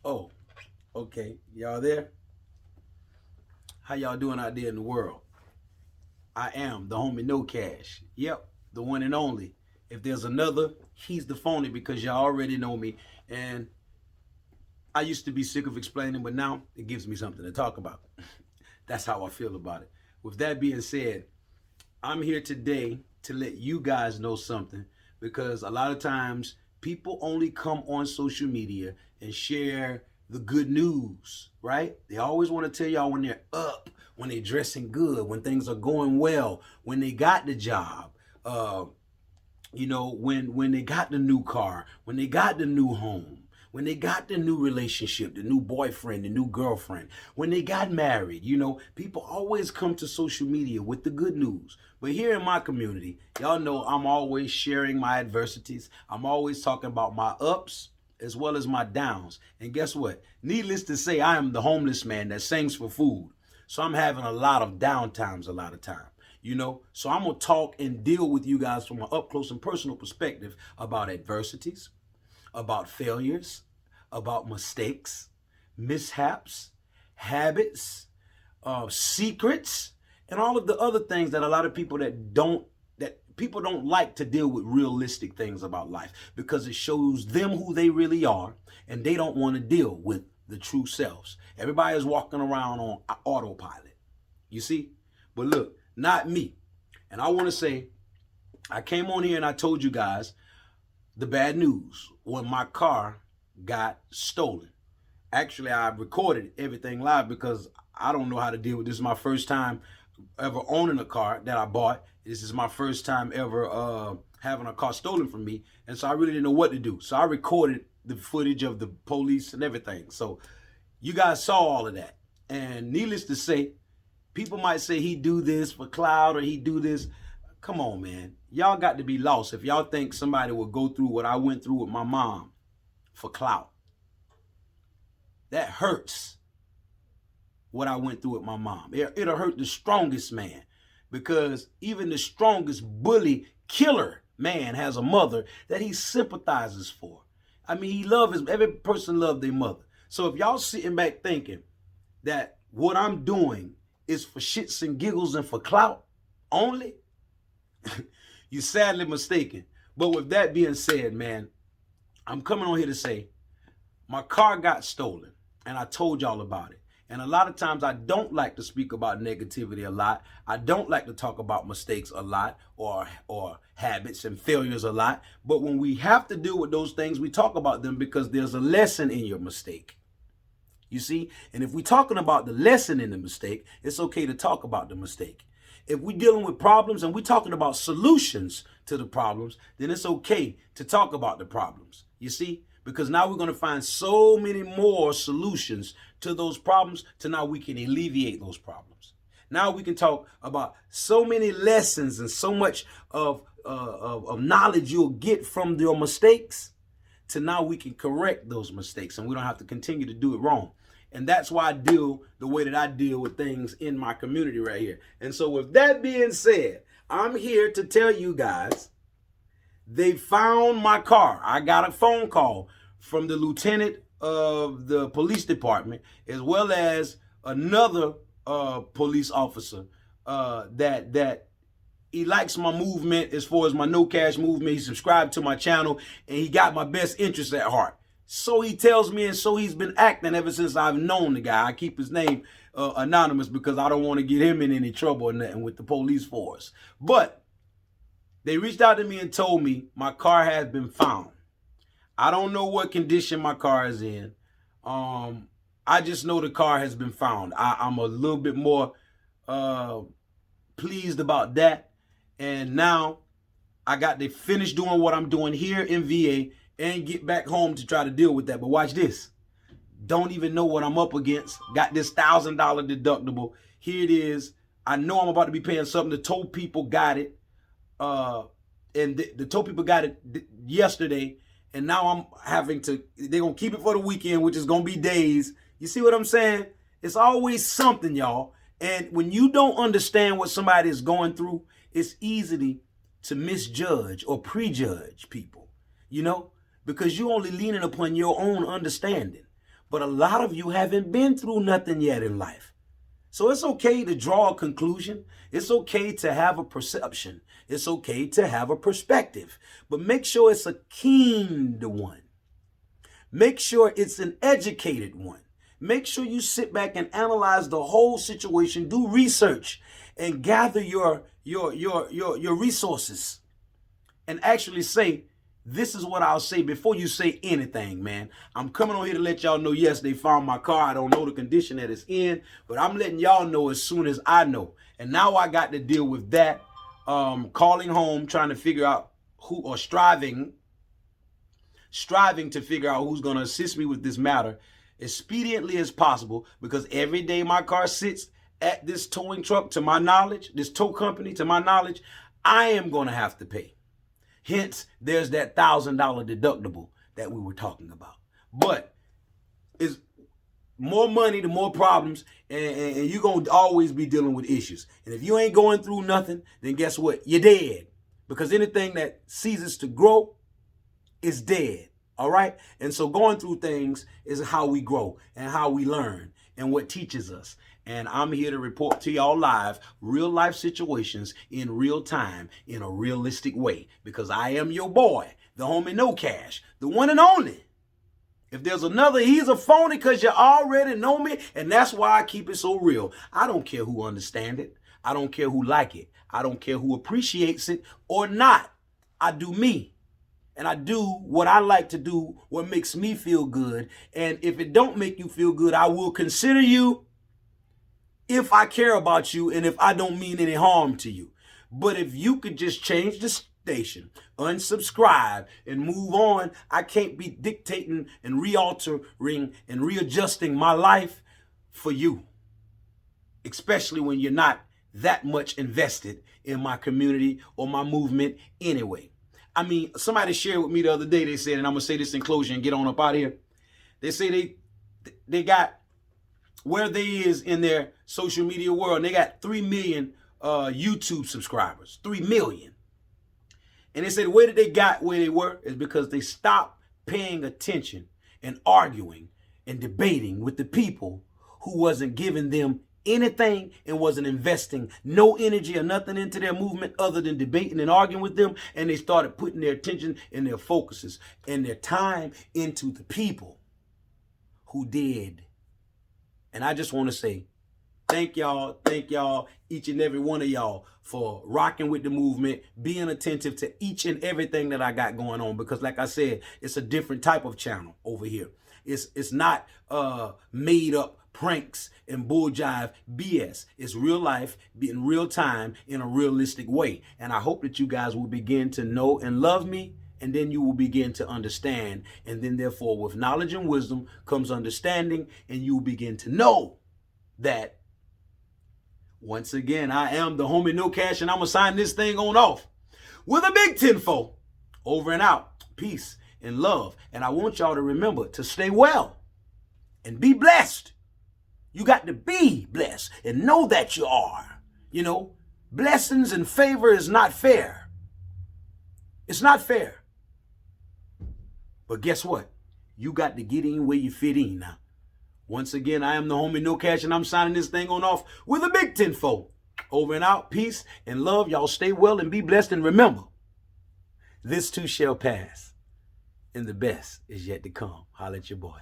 Oh, okay. Y'all there? How y'all doing out there in the world? I am the homie No Cash. Yep, the one and only. If there's another, he's the phony because y'all already know me. And I used to be sick of explaining, but now it gives me something to talk about. That's how I feel about it. With that being said, I'm here today to let you guys know something because a lot of times people only come on social media and share the good news, right? They always want to tell y'all when they're up, when they're dressing good, when things are going well, when they got the job, uh, when they got the new car, when they got the new home, when they got the new relationship, the new boyfriend, the new girlfriend, when they got married. People always come to social media with the good news. But here in my community, y'all know I'm always sharing my adversities. I'm always talking about my ups as well as my downs. And guess what? Needless to say, I am the homeless man that sings for food. So I'm having a lot of downtimes a lot of time. So I'm gonna talk and deal with you guys from an up close and personal perspective about adversities, about failures, about mistakes, mishaps, habits, secrets, and all of the other things that a lot of people that people don't like to deal with realistic things about life because it shows them who they really are and they don't want to deal with the true selves. Everybody is walking around on autopilot. You see? But look, not me. And I want to say, I came on here and I told you guys the bad news when my car got stolen. Actually, I recorded everything live because I don't know how to deal with this. This is my first time ever owning a car that I bought. This is my first time ever having a car stolen from me. And so I really didn't know what to do. So I recorded the footage of the police and everything. So you guys saw all of that. And needless to say, people might say he do this for clout or he do this. Come on, man. Y'all got to be lost if y'all think somebody will go through what I went through with my mom for clout. That hurts what I went through with my mom. It'll hurt the strongest man because even the strongest bully killer man has a mother that he sympathizes for. I mean, every person loves their mother. So if y'all sitting back thinking that what I'm doing is for shits and giggles and for clout only, you're sadly mistaken. But with that being said, man, I'm coming on here to say my car got stolen and I told y'all about it. And a lot of times I don't like to speak about negativity a lot. I don't like to talk about mistakes a lot or habits and failures a lot. But when we have to deal with those things, we talk about them because there's a lesson in your mistake. You see? And if we're talking about the lesson in the mistake, it's okay to talk about the mistake. If we're dealing with problems and we're talking about solutions to the problems, then it's okay to talk about the problems. You see? Because now we're going to find so many more solutions to those problems to now we can alleviate those problems. Now we can talk about so many lessons and so much of knowledge you'll get from your mistakes to now we can correct those mistakes and we don't have to continue to do it wrong. And that's why I deal the way that I deal with things in my community right here. And so with that being said, I'm here to tell you guys they found my car. I got a phone call from the lieutenant of the police department as well as another police officer that he likes my movement as far as my no cash movement. He subscribed to my channel and he got my best interests at heart. So he tells me, and so he's been acting ever since I've known the guy. I keep his name anonymous because I don't want to get him in any trouble or nothing with the police force. But they reached out to me and told me my car has been found. I don't know what condition my car is in. I just know the car has been found. I'm a little bit more pleased about that. And now I got to finish doing what I'm doing here in VA and get back home to try to deal with that. But watch this. Don't even know what I'm up against. Got this $1,000 deductible. Here it is. I know I'm about to be paying something. The tow people got it. And the tow people got it yesterday. And now I'm having to, they're going to keep it for the weekend, which is going to be days. You see what I'm saying? It's always something, y'all. And when you don't understand what somebody is going through, it's easy to misjudge or prejudge people, because you're only leaning upon your own understanding. But a lot of you haven't been through nothing yet in life. So it's okay to draw a conclusion. It's okay to have a perception. It's okay to have a perspective. But make sure it's a keen one. Make sure it's an educated one. Make sure you sit back and analyze the whole situation, do research, and gather your resources. And actually say, this is what I'll say before you say anything, man. I'm coming on here to let y'all know, yes, they found my car. I don't know the condition that it's in, but I'm letting y'all know as soon as I know. And now I got to deal with that, calling home, trying to figure out who, or striving to figure out who's going to assist me with this matter as expediently as possible, because every day my car sits at this towing truck, to my knowledge, this tow company, to my knowledge, I am going to have to pay. Hence, there's that $1,000 deductible that we were talking about. But it's more money, the more problems, and you're going to always be dealing with issues. And if you ain't going through nothing, then guess what? You're dead. Because anything that ceases to grow is dead. All right? And so going through things is how we grow and how we learn and what teaches us. And I'm here to report to y'all live real life situations in real time in a realistic way, because I am your boy, the homie No Cash, the one and only. If there's another, he's a phony, because you already know me, and that's why I keep it so real. I don't care who understand it. I don't care who like it. I don't care who appreciates it or not. I do me. And I do what I like to do, what makes me feel good. And if it don't make you feel good, I will consider you if I care about you and if I don't mean any harm to you. But if you could just change the station, unsubscribe, and move on, I can't be dictating and realtering and readjusting my life for you. Especially when you're not that much invested in my community or my movement anyway. I mean, somebody shared with me the other day, they said, and I'm going to say this in closure and get on up out of here. They say they got where they is in their social media world, and they got 3 million YouTube subscribers, 3 million. And they said the way that they got where they were is because they stopped paying attention and arguing and debating with the people who wasn't giving them anything and wasn't investing no energy or nothing into their movement other than debating and arguing with them. And they started putting their attention and their focuses and their time into the people who did. And I just want to say, thank y'all, each and every one of y'all, for rocking with the movement, being attentive to each and everything that I got going on. Because like I said, it's a different type of channel over here. It's not made up pranks and bull jive BS. It's real life, in real time, in a realistic way. And I hope that you guys will begin to know and love me, and then you will begin to understand. And then therefore, with knowledge and wisdom comes understanding, and you will begin to know that, once again, I am the homie No Cash, and I'm going to sign this thing on off with a big 10-4. Over and out. Peace and love. And I want y'all to remember to stay well and be blessed. You got to be blessed and know that you are. You know, blessings and favor is not fair. It's not fair. But guess what? You got to get in where you fit in now. Once again, I am the homie No Cash, and I'm signing this thing on off with a big 10-4. Over and out. Peace and love. Y'all stay well and be blessed. And remember, this too shall pass, and the best is yet to come. Holla at your boy.